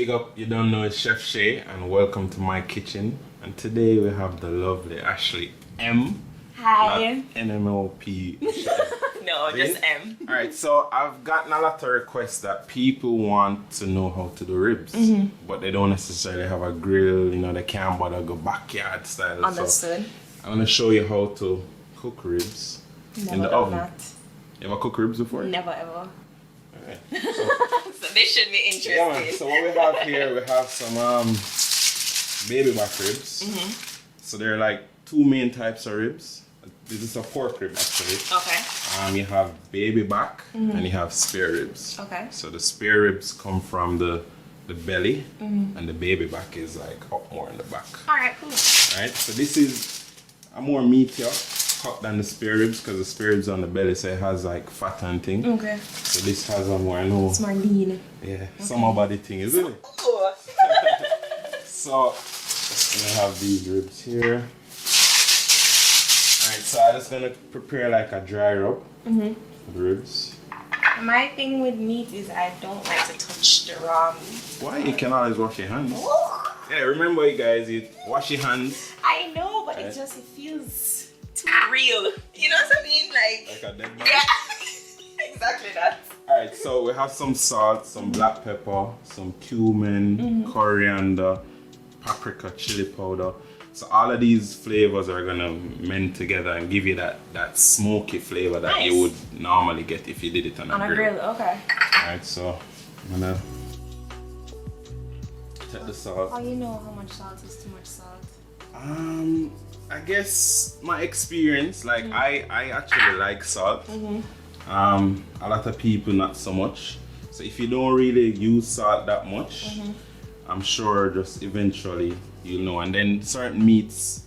big up, you don't know, it's Chef Shay, and welcome to my kitchen. And today we have the lovely Ashley M. Hi. NMOP. No, just M. Alright, so I've gotten a lot of requests that people want to know how to do ribs, but they don't necessarily have a grill, you know, they can't bother go backyard style. Understood. So I'm going to show you how to cook ribs in the oven. That. You ever cooked ribs before? Never ever. Alright. So they should be interested. Yeah, man. So what we have here, we have some baby back ribs. So there are like two main types of ribs. This is a pork rib actually. Okay. You have baby back and you have spare ribs. Okay. So the spare ribs come from the belly and the baby back is like up more in the back. Alright, cool. Alright, so this is a more meatier cut than the spare ribs because the spare ribs on the belly, so it has like fat and thing. Okay. So this has a more, I know. It's more lean. Yeah, summer body thing, isn't it? Cool. So, I'm gonna have these ribs here. Alright, so I'm just gonna prepare like a dry rub for the ribs. My thing with meat is I don't like to touch the raw meat. Why? You can always wash your hands. Yeah, remember you guys, you wash your hands. I know, but it feels too real. You know what I mean? Like a dead man? Yeah. Exactly that. Alright, so we have some salt, some black pepper, some cumin, coriander, paprika, chili powder. So all of these flavors are gonna mend together and give you that smoky flavor that you would normally get if you did it on a grill. Okay. Alright, so I'm gonna take the salt. How you know how much salt is too much salt? I guess my experience, like I actually like salt. A lot of people not so much. So if you don't really use salt that much, I'm sure just eventually you'll know. And then certain meats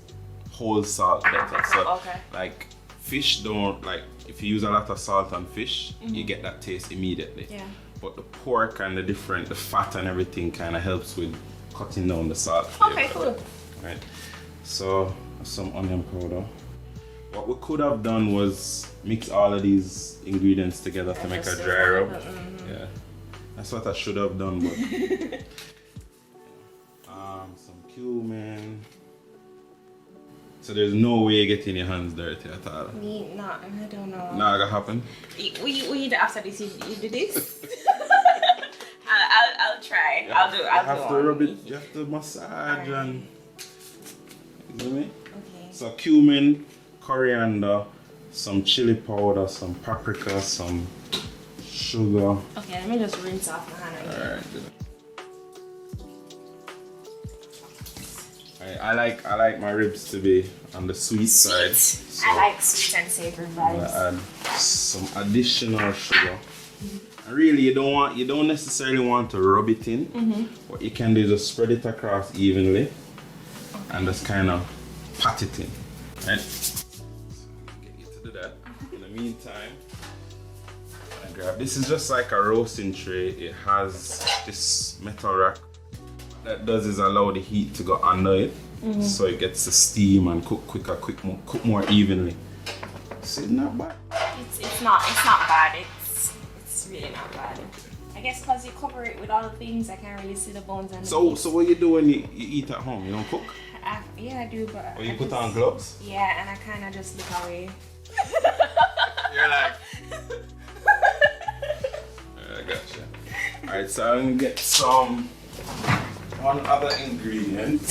hold salt better. So like fish don't, like if you use a lot of salt on fish, you get that taste immediately. Yeah. But the pork and the fat and everything kind of helps with cutting down the salt flavor. Okay, cool. Right. So some onion powder. What we could have done was mix all of these ingredients together to make a dry rub. Yeah, that's what I should have done. But some cumin. So there's no way you're getting your hands dirty at all. Me, nah, I don't know. Not gonna happen. We after this, you do this. I'll try. I'll do. You have to rub it. You have to massage and. You know me? Okay. So cumin, coriander, some chili powder, some paprika, some sugar. Okay, let me just rinse off my hand again. Alright, I like my ribs to be on the sweet side. So I like sweet and savory vibes. add some additional sugar. And really, you don't necessarily want to rub it in. What you can do is just spread it across evenly and just kind of pat it in. Right? So get you to do that. In the meantime, I grab this is just like a roasting tray. It has this metal rack. What that does is allow the heat to go under it, so it gets the steam and cook quicker, cook more evenly. So it's not bad. It's not bad. It's really not bad. I guess because you cover it with other things, I can't really see the bones and So what you do when you eat at home? You don't cook? Yeah, I do, but Or you put on gloves? Yeah, and I kind of just look away. You're like. I gotcha. Alright, so I'm gonna get one other ingredient.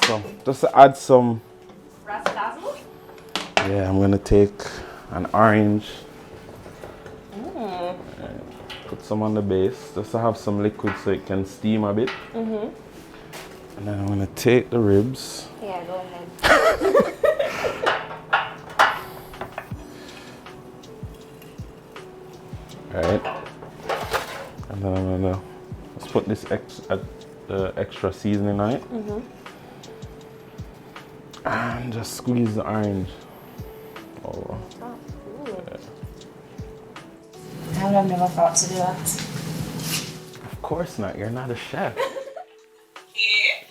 So just to add some. Razzle-dazzle? Yeah, I'm gonna take an orange. Put some on the base just to have some liquid so it can steam a bit. And then I'm gonna take the ribs. Yeah, go ahead. Alright. And then I'm gonna just put this extra seasoning on it. And just squeeze the orange over. I would have never thought to do that. Of course not, you're not a chef. Yeah.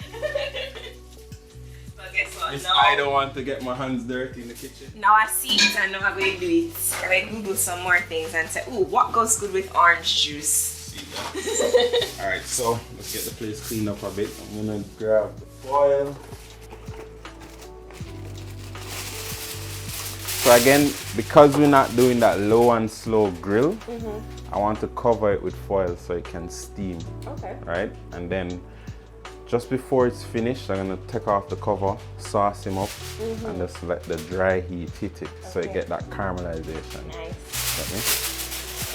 But guess what? Yes, Now, I don't want to get my hands dirty in the kitchen. now I see it and now I'm going to do it. I'm going to Google some more things and say, ooh, what goes good with orange juice? See that? Alright, so let's get the place cleaned up a bit. I'm gonna grab the foil. So again, because we're not doing that low and slow grill, I want to cover it with foil so it can steam. Okay. Right? And then just before it's finished, I'm gonna take off the cover, sauce him up, and just let the dry heat hit it so you get that caramelization. Nice. Get me?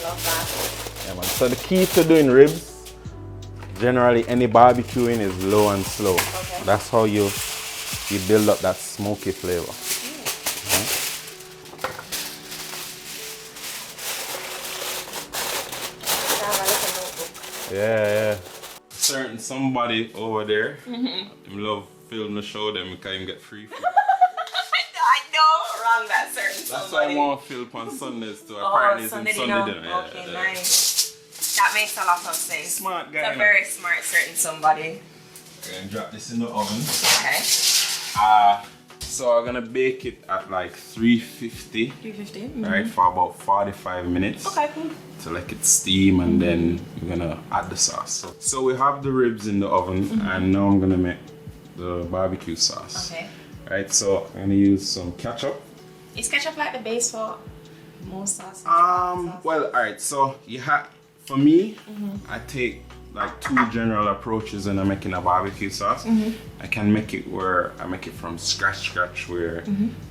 Love that. Yeah, man. So the key to doing ribs, generally any barbecuing is low and slow. Okay. That's how you build up that smoky flavor. Yeah. Certain somebody over there, him love film to show them we can get free food. I know wrong that certain That's somebody. why I want to film on Sundays too. Oh, Apparently it's Sunday in Sunday dinner. Yeah, okay, yeah. nice. That makes a lot of sense. Smart guy. It's a very smart certain somebody. We're gonna drop this in the oven. Okay. So I'm gonna bake it at like 350. 350. Right, for about 45 minutes. Okay, cool. To let it steam, and then we're gonna add the sauce. So we have the ribs in the oven, and now I'm gonna make the barbecue sauce. Okay. Right, so I'm gonna use some ketchup. Is ketchup like the base for most sauces? Well, alright, so you have, for me, I take like two general approaches when I'm making a barbecue sauce. I can make it where I make it from scratch where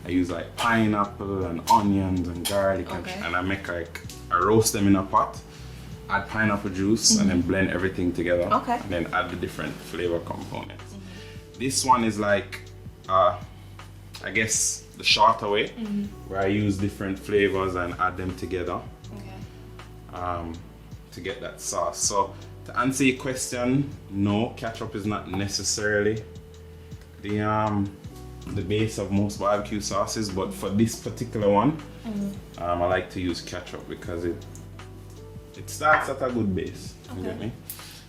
I use like pineapple and onions and garlic and I make like, I roast them in a pot, add pineapple juice and then blend everything together. Okay. And then add the different flavor components. This one is like, I guess the shorter way, where I use different flavors and add them together to get that sauce. So to answer your question, no, ketchup is not necessarily the base of most barbecue sauces, but for this particular one, I like to use ketchup because it starts at a good base. You get me?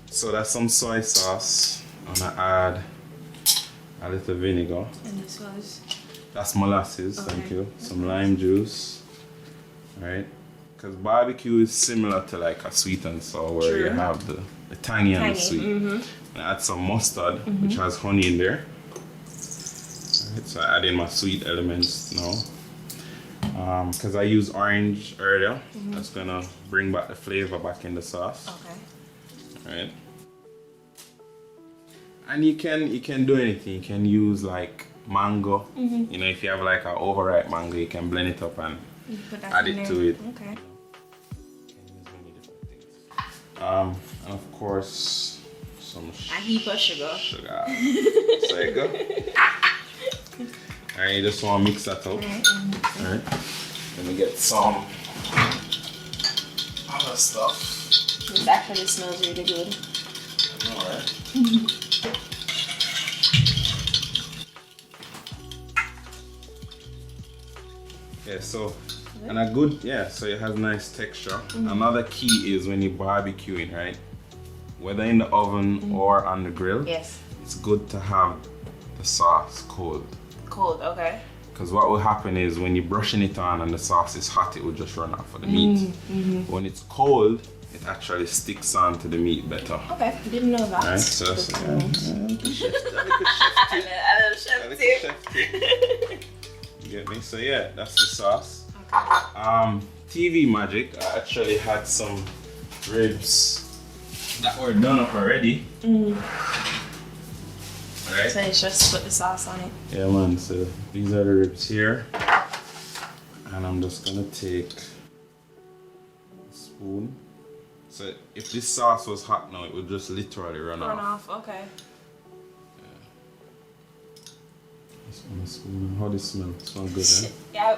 So that's some soy sauce. I'm gonna add a little vinegar. And this was? That's molasses, thank you. Some lime juice, right? Because barbecue is similar to like a sweet and sour where you have the tangy and the sweet. And add some mustard, which has honey in there. Right, so I add in my sweet elements now. Because I used orange earlier, that's gonna bring back the flavor back in the sauce. Okay. Right. And you can do anything. You can use like mango. You know, if you have like an overripe mango, you can blend it up and add it to it. Okay. And of course, some A heap of sugar. So you go. Alright, you just want to mix that up. Alright. Then we get some other stuff. This actually smells really good. Alright. Yeah, so and a good, so it has nice texture. Another key is when you're barbecuing, right? Whether in the oven or on the grill, it's good to have the sauce cold. Cold, okay. Because what will happen is when you're brushing it on and the sauce is hot, it will just run off of the meat. When it's cold, it actually sticks onto the meat better. Okay, didn't know that. Right, so that's a little chef tip. You get me? So yeah, that's the sauce. TV magic, I actually had some ribs that were done up already. Right? So it's just put the sauce on it. Yeah man, so these are the ribs here. And I'm just gonna take a spoon. So if this sauce was hot now, it would just literally run off. Okay. How does it smell? It smells good, eh? Yeah,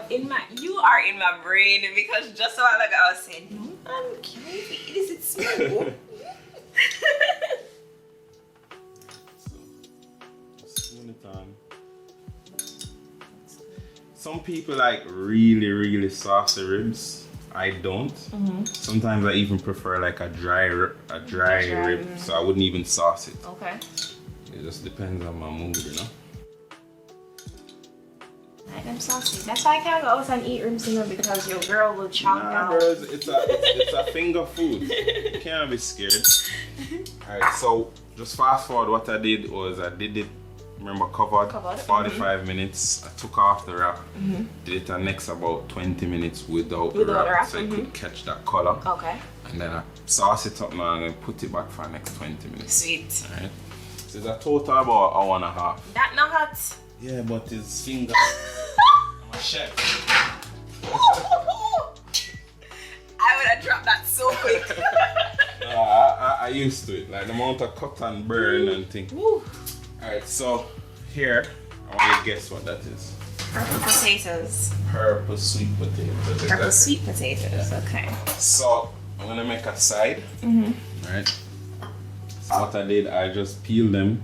you are in my brain because just a while ago I was saying, no, I'm curious, does it smell good? So, spoon it on. Some people like really saucy ribs. I don't. Sometimes I even prefer like a dry rib, so I wouldn't even sauce it. Okay. It just depends on my mood, you know. Like I'm saucy. That's why I can't go out and eat ribs, you know, because your girl will chomp down. Bros, it's a finger food. You can't be scared. Alright, so just fast forward. What I did was I did it. Remember, covered 45 minutes. I took off the wrap. Did it the next about 20 minutes without the wrap, so you could catch that color. Okay. And then I sauce it up now and put it back for the next 20 minutes. Sweet. Alright. So it's a total about an hour and a half. That not hot. Yeah, but it's finger. I'm a chef. I would have dropped that so quick. I used to it. Like the amount of cut and burn and thing. Alright, so here, I want you to guess what that is. Purple potatoes. Purple sweet potatoes. Purple sweet potatoes, okay. So, I'm gonna make a side. Right? So what I did, I just peeled them,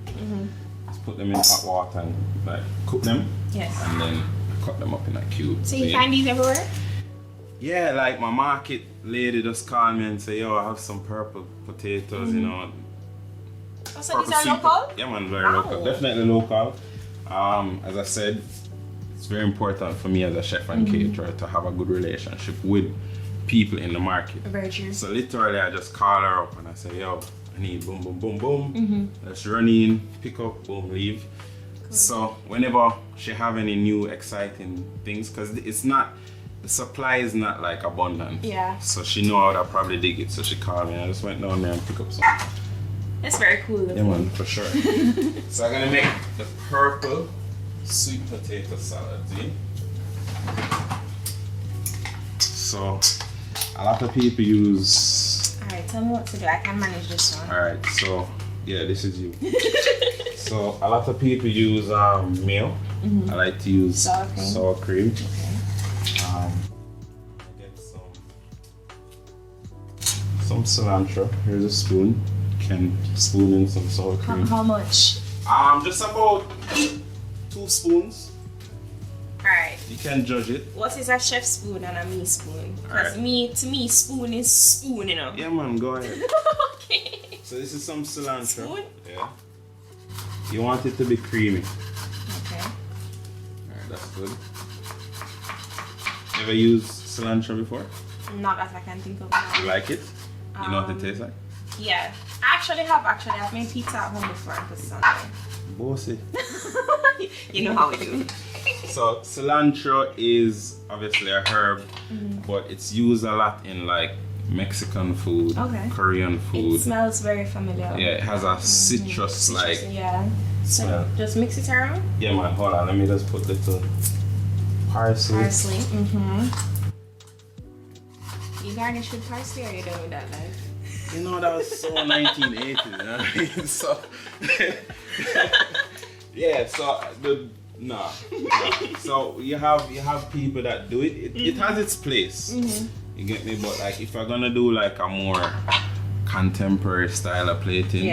just put them in hot water and like cook them. Yes. And then I cut them up in a cube. So you find these everywhere? Yeah, like my market lady just called me and say, yo, I have some purple potatoes, you know. Oh, so these are local? Yeah, man, very local. Definitely local. As I said, it's very important for me as a chef and caterer to have a good relationship with people in the market. Very true. So literally, I just call her up and I say, yo, I need boom, boom, boom, boom. Let's run in, pick up, boom, leave. Cool. So whenever she have any new exciting things, because it's not, the supply is not like abundant. Yeah. So she know how to probably dig it. So she called me and I just went down there and pick up some. That's very cool. Yeah, man, for sure. So I'm gonna make the purple sweet potato salad, see? So a lot of people use... Alright, tell me what to do. I can manage this one. Alright, so yeah, this is you. So a lot of people use meal. I like to use sour cream. Okay. I get some cilantro. Here's a spoon. Can spoon in some sour cream. How much? Just about 2 spoons. Alright. You can judge it. What is a chef spoon and a me spoon? Because to me, spoon is spoon, you know. Yeah, man, go ahead. Okay. So this is some cilantro. Spoon? Yeah. You want it to be creamy. Okay. Alright, that's good. Ever used cilantro before? Not that I can think of now. You like it? You know what it tastes like? Yeah. I've made pizza at home before and put it on there. Bossy. You know how we do. So cilantro is obviously a herb, but it's used a lot in like Mexican food, Korean food. It smells very familiar. Yeah, it has a citrus like So just mix it around? Yeah, man, hold on, let me just put little parsley. You garnish with parsley or you done with that life? You know, that was so 1980s, you know what I mean? So yeah, so nah. So you have people that do it. It has its place. You get me? But like if I'm gonna do like a more contemporary style of plating,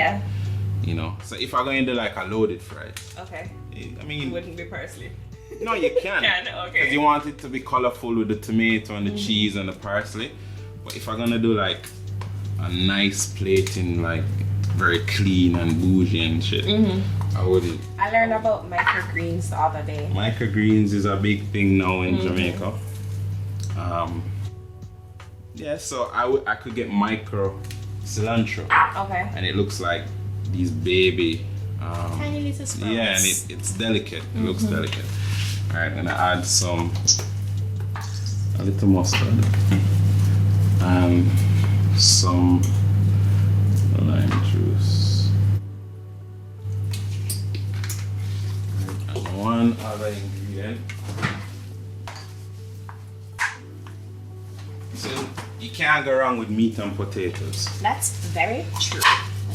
you know. So if I'm gonna do like a loaded fry, I mean, it wouldn't be parsley. No, you can. Because you want it to be colorful with the tomato and the cheese and the parsley. But if I'm gonna do like a nice plating, like very clean and bougie and shit, I wouldn't. I learned about microgreens the other day. Microgreens is a big thing now in Jamaica. Yeah, so I could get micro cilantro. And it looks like these baby tiny little sprouts. Yeah, and it's delicate. It looks delicate. Alright, I'm gonna add a little mustard and some lime juice. And one other ingredient. So you can't go wrong with meat and potatoes. That's very true.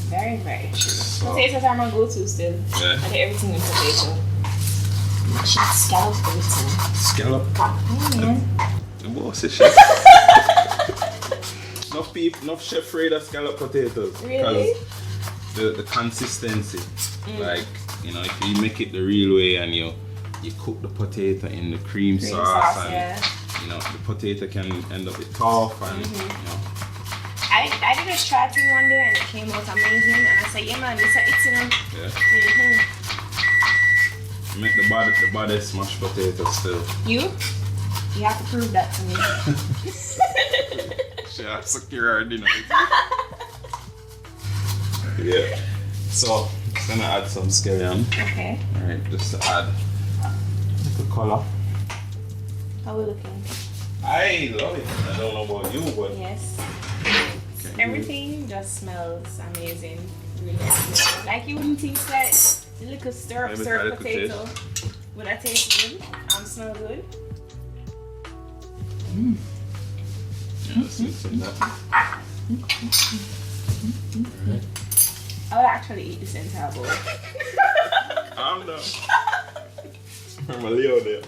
Very, very true. So, potatoes are my go-to still. I do everything with potato. Scallop everything. Scallop? Oh man. The boss is chef. Enough chef afraid of scallop potatoes. Really? Because the consistency. Like, you know, if you make it the real way and you cook the potato in the cream sauce and you know, the potato can end up tough and you know. I I did a try thing one day and it came out amazing. And I said, yeah, man, it's you know. Yeah. Mm-hmm. Make the body smashed potato still. You have to prove that to me. She has to secure her dinner. Yeah. So, I'm gonna add some scallion. Okay. Alright, just to add the color. How are we looking? I love it. I don't know about you, but yes. Everything just smells amazing. Really nice. Like you wouldn't think that a little syrup potato would that taste good? Smell good. Yeah, let's do some of that. Alright. I would actually eat this entire bowl. I'm done. I'm a Leo there.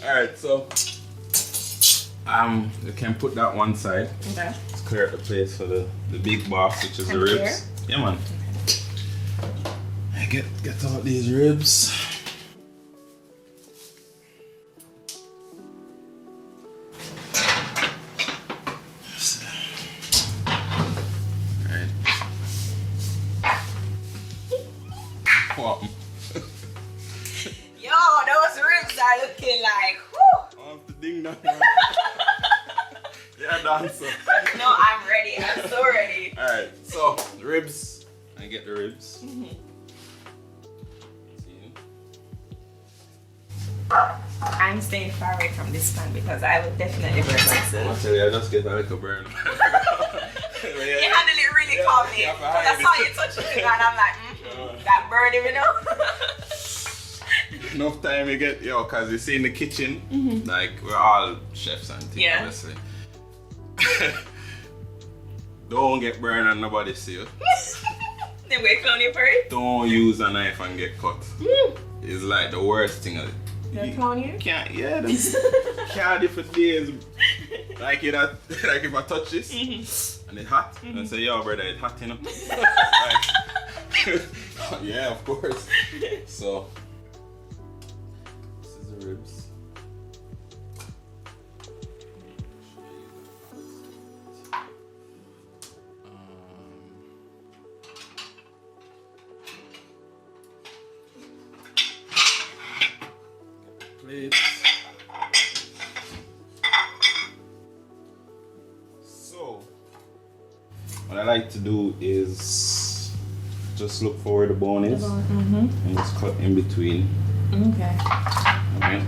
Alright, so you can put that one side. Okay. Let's clear up the place for the big boss, which is the ribs. Here? Yeah, man. Okay. Get all these ribs. Alright. Yo, those ribs are looking like, whew. Off the ding dong. Yeah, dancer. No, I'm ready. I'm so ready. Alright, so the ribs. I get the ribs. Mm-hmm. See? I'm staying far away from this pan because I would definitely burn myself. Actually, I just get a little burn. You handle it really calmly. Yeah, I saw you touch it and I'm like, that burn him, you know? Enough time you get, cause you see in the kitchen, like we're all chefs and things, obviously. Don't get burned and nobody see you. Then we clown you for it? Don't use a knife and get cut. It's like the worst thing of it. They'll clown you? Can't, can't do for days. Like if I touch this and it's hot, and I say, yo brother, it's hot, you know? Like, yeah, of course. So, this is the ribs. Plates. So, what I like to do is just look for where the bone is and just cut in between. Okay. Okay.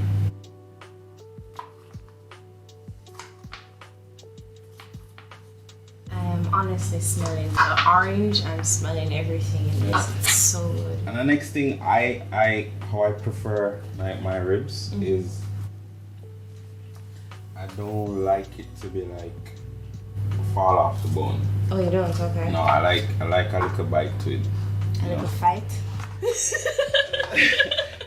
I'm honestly smelling the orange. I'm smelling everything in this. It's so good. And the next thing how I prefer like my ribs is I don't like it to be like fall off the bone. Oh, you don't? Okay. No, I like a little bite to it. A little fight?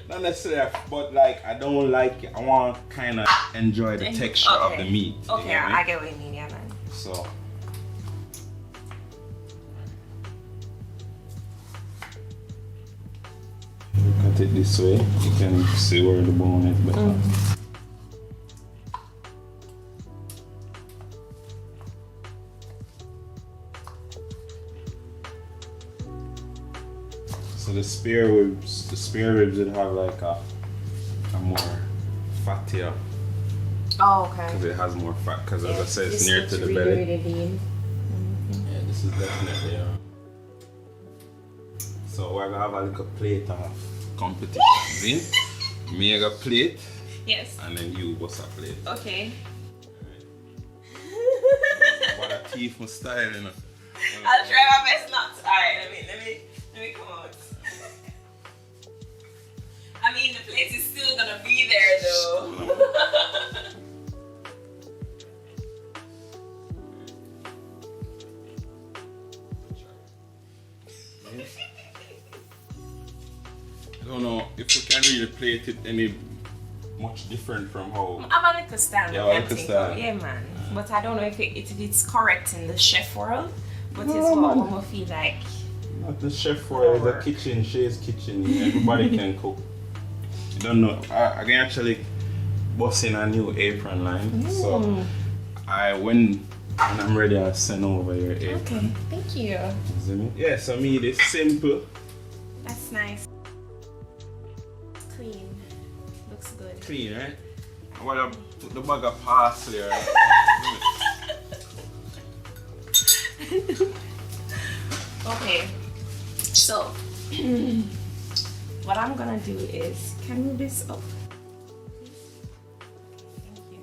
Not necessarily, but like I don't like it. I want to kind of enjoy the texture of the meat. Okay, I get what you mean, yeah, man. So. Cut it this way, you can see where the bone is better. So the spare ribs would have like a more fattier. Oh, okay. Because it has more fat. Because as I said, it's this near looks to the really, belly. really lean. Yeah, this is definitely. So we're gonna have a little plate of competition. Me I got a plate. Yes. And then you bust a plate. Okay. What a thief my style, you know. I'll try my best not to. Alright, let me come out. I mean, the plate is still gonna be there though. I don't know if we can really plate it any much different from how. I'm a little stand. Yeah, a little stand. Yeah, man. But I don't know if it's correct in the chef world. But it's what I feel like. Not the chef world, the kitchen, Shay's kitchen. Everybody can cook. You don't know. I can actually bust in a new apron line. So when I'm ready, I'll send over your apron. Okay, thank you. Yeah, so me, it's simple. That's nice. Clean. Looks good. Clean, right? I want to put the bag of parsley, right? Okay, so what I'm gonna do is, can you move this up? Thank you.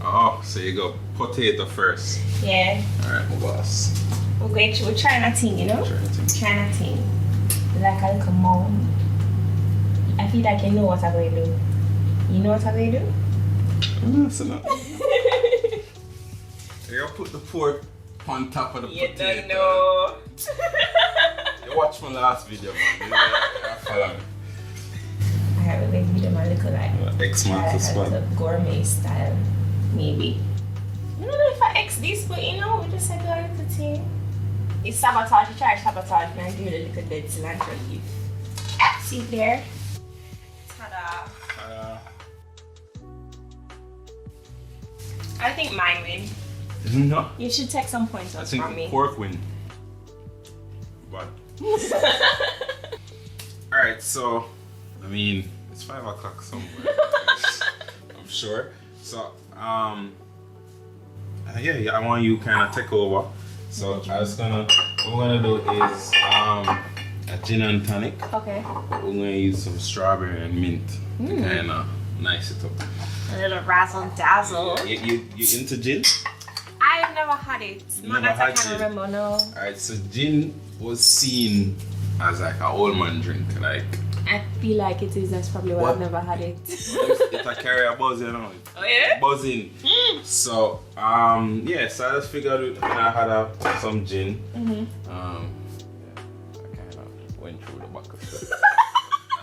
Oh, so you go potato first. Yeah. Alright, my boss. We're trying a thing, you know? Trying a thing. Like a little mound. I feel like you know what I'm going to do. You know what I'm going to do? No, so no. You put the pork on top of the potato. You don't know. You watched my last video, man. You follow me. I have a big video, my little like X-Max spot. the gourmet style, maybe. I don't know if I X this, but you know, we just had a little thing. It's sabotage, you try to sabotage me and do a little dead cilantro leaf. See it there? Ta-da. I think mine win. No. You should take some points off from me. I think pork win. But. Alright, so, I mean, it's 5 o'clock somewhere. I'm sure. So, yeah, I want you kind of take over. So what we're gonna do is a gin and tonic. Okay. We're gonna use some strawberry and mint to kind of nice it up. A little razzle dazzle. You into gin? I've never had it. Not that I can remember, no. Alright, so gin was seen as like an old man drink, like. I feel like it is. That's probably why I've never had it. It a carry a buzz, you know. Oh yeah. Buzzing. So yeah. So I just figured I had some gin. I kind of went through the back of it.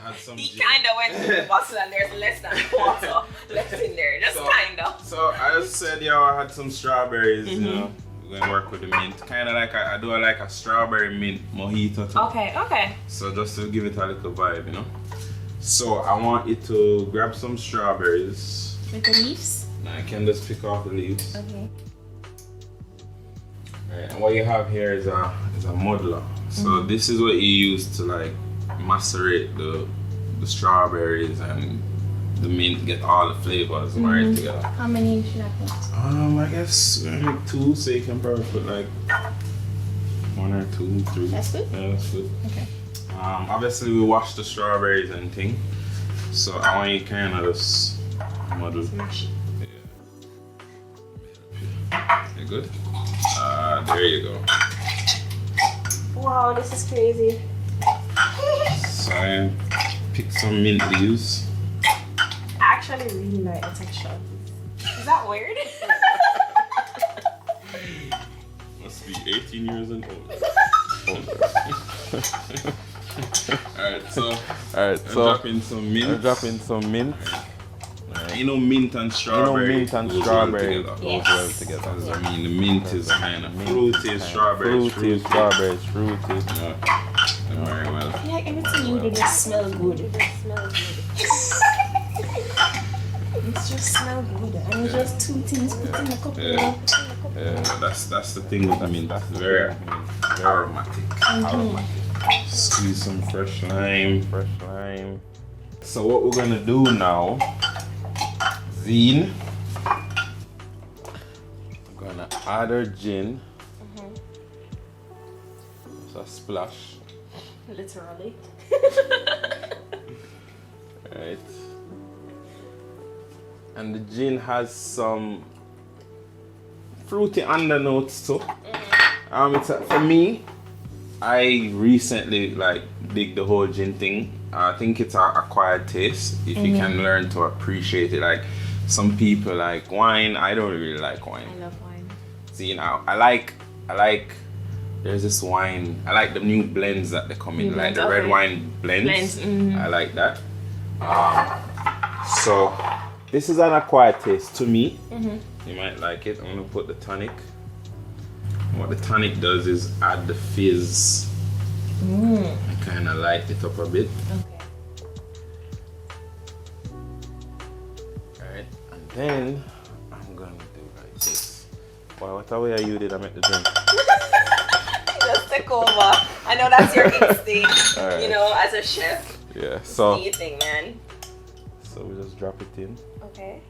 I had some. He kind of went through the bottle and there's less than water left in there. Just kind of. So I just said, yo, I had some strawberries. You know. We're gonna work with the mint, kind of like I do like a strawberry mint mojito too. Okay. So just to give it a little vibe, you know. So I want you to grab some strawberries. With the leaves? Now I can just pick off the leaves. Okay. Right, and what you have here is a muddler. So this is what you use to like macerate the strawberries and the mint, get all the flavors married together. How many should I put? I guess like 2, so you can probably put like 1 or 2, 3. That's good? Yeah, that's good. Okay. Obviously we wash the strawberries and thing. So I want you kind of just muddle. Smash it. Yeah. You good? There you go. Wow, this is crazy. So I pick some mint leaves. I actually really like the texture. Is that weird? Must be 18 years and older. Alright, so I'm dropping some mint. Right. You know mint and strawberry. Goes well together. Because I mean the mint is kind of fruity, strawberries fruity. Yeah. Very well. I feel like everything you do just smell good. It just smell good, and it's just 2 things put in a cup. Yeah, that's the thing with mint. That's very aromatic. Squeeze some fresh lime. So what we're gonna do now, Zine, I'm gonna add our gin. So a splash. Literally. Right. And the gin has some fruity undernotes too. For me, I recently like dig the whole gin thing. I think it's an acquired taste if you can learn to appreciate it. Like some people like wine. I don't really like wine. I love wine. See now, I like. There's this wine. I like the new blends that they come in, like the red wine blends. I like that. So this is an acquired taste to me. You might like it. I'm gonna put the tonic. What the tonic does is add the fizz and kind of light it up a bit. Okay. then I'm gonna do like this. Wow, what a way you did I make the drink. Just take over. I know that's your instinct. Alright. You know, as a chef. Yeah, so. What do you think, man? So we just drop it in. Okay.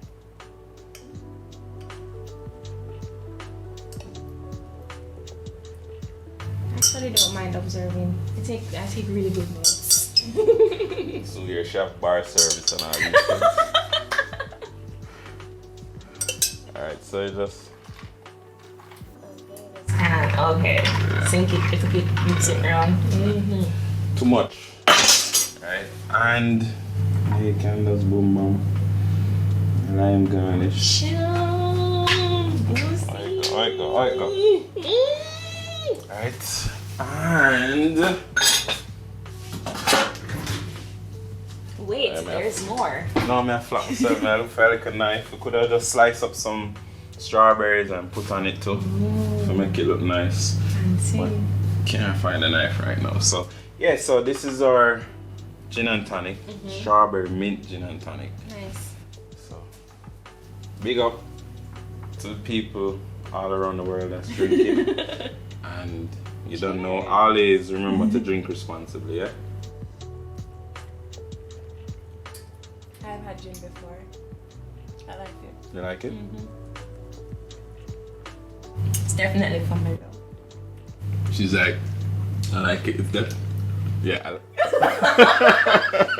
I actually don't mind observing. I take really good notes. So your chef bar service and all these things. Alright, so you just. Okay. Sink it a little bit, mix it around. Too much. Right? And you can just boom boom. Lime garnish. Alright, go. Alright. And wait, there's more. no, I flap myself. I look for like a knife. We could have just sliced up some strawberries and put on it too to make it look nice. But can't find a knife right now. So yeah, so this is our gin and tonic, strawberry mint gin and tonic. Nice. So big up to the people all around the world that's drinking. And you don't know, always remember to drink responsibly, yeah? I've had gin before. I like it. You like it? It's definitely from my though. She's like, I like it. It's that. Yeah. No,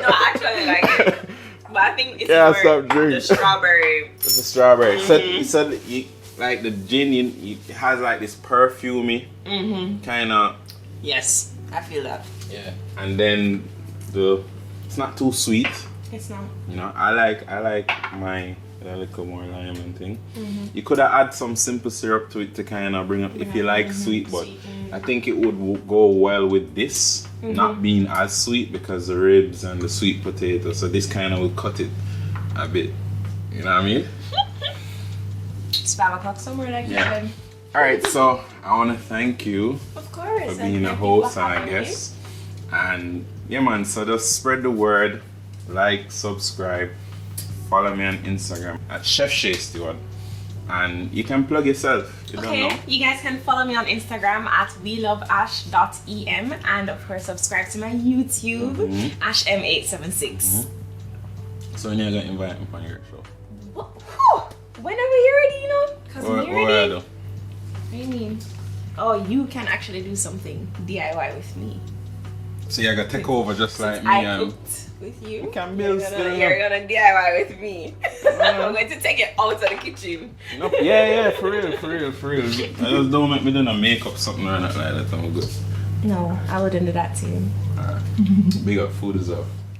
I actually like it. But I think it's Yeah, more stop drinking. the strawberry. It's a strawberry. So you, like the gin, it has like this perfumey kind of. Yes, I feel that. Yeah. And then it's not too sweet. It's not. You know, I like my a little more lime and thing. You could have add some simple syrup to it to kind of bring up if you like sweet, but I think it would go well with this not being as sweet because the ribs and the sweet potato. So this kind of will cut it a bit. You know what I mean? It's 5 o'clock somewhere like that. All right, so I want to thank you Of course. for being a host and I guess. And yeah, man. So just spread the word, like, subscribe. Follow me on Instagram at Chef Shay Stewart, and you can plug yourself. You don't know. You guys can follow me on Instagram at weloveash.em, and of course subscribe to my YouTube, AshEm876. So when you're gonna invite me on your show? Whenever you're ready, you know. Cause What you're I ready. do? What do you mean? Oh, you can actually do something DIY with me. So you're gonna take over just like me I and. cooked with you. We can build still. You're gonna DIY with me. I'm going to take it out of the kitchen. No, yeah, for real. I just don't make me do no makeup something or nothing like that. I'm good. No, I wouldn't do that to you. Alright. Big up, food is up.